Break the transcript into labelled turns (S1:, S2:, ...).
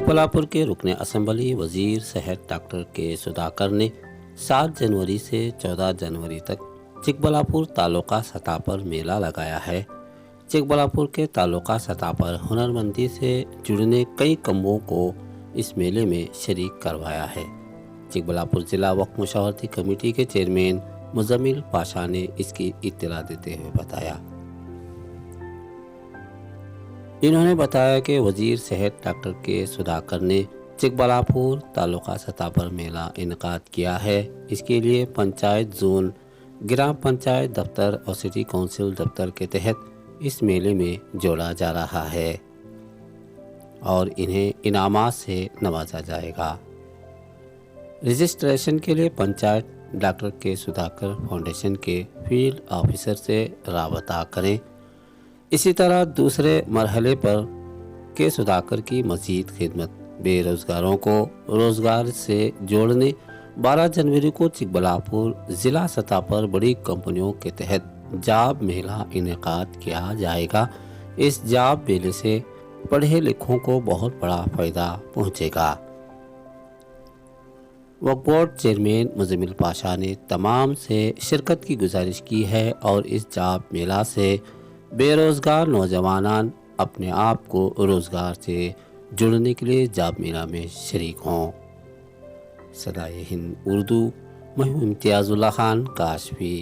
S1: चिकबलापुर के रुकने असम्बली वजीर सेहत डॉक्टर के सुधाकर ने 7 जनवरी से 14 जनवरी तक चिकबलापुर तालुका सतह पर मेला लगाया है। चिकबलापुर के तालुका सतह पर हुनरमंदी से जुड़ने कई कमों को इस मेले में शरीक करवाया है। चिकबलापुर जिला वक्फ मशावरती कमेटी के चेयरमैन मुजम्मिल पाशा ने इसकी इत्तला देते हुए बताया। इन्होंने बताया कि वजीर सेहत डॉक्टर के सुधाकर ने चिकबलापुर तालुका सतह पर मेला इनकाद किया है। इसके लिए पंचायत जोन, ग्राम पंचायत दफ्तर और सिटी काउंसिल दफ्तर के तहत इस मेले में जोड़ा जा रहा है और इन्हें इनामात से नवाजा जाएगा। रजिस्ट्रेशन के लिए पंचायत डॉक्टर के सुधाकर फाउंडेशन के फील्ड ऑफिसर से राबता करें। इसी तरह दूसरे मरहले पर के सुधाकर की मज़ीद खिदमत बेरोज़गारों को रोज़गार से जोड़ने 12 जनवरी को चिकबलापुर ज़िला सतह पर बड़ी कंपनियों के तहत जॉब मेला इनेकाद किया जाएगा। इस जॉब मेले से पढ़े लिखों को बहुत बड़ा फ़ायदा पहुंचेगा। वक्फ बोर्ड चेयरमैन मुजम्मिल पाशा ने तमाम से शिरकत की गुजारिश की है और इस जॉब मेला से बेरोज़गार नौजवान अपने आप को रोज़गार से जुड़ने के लिए जॉब मेला में शरीक हों। सदाए हिंद उर्दू, मैं हूं इम्तियाज़ुल्लाह खान काशफी।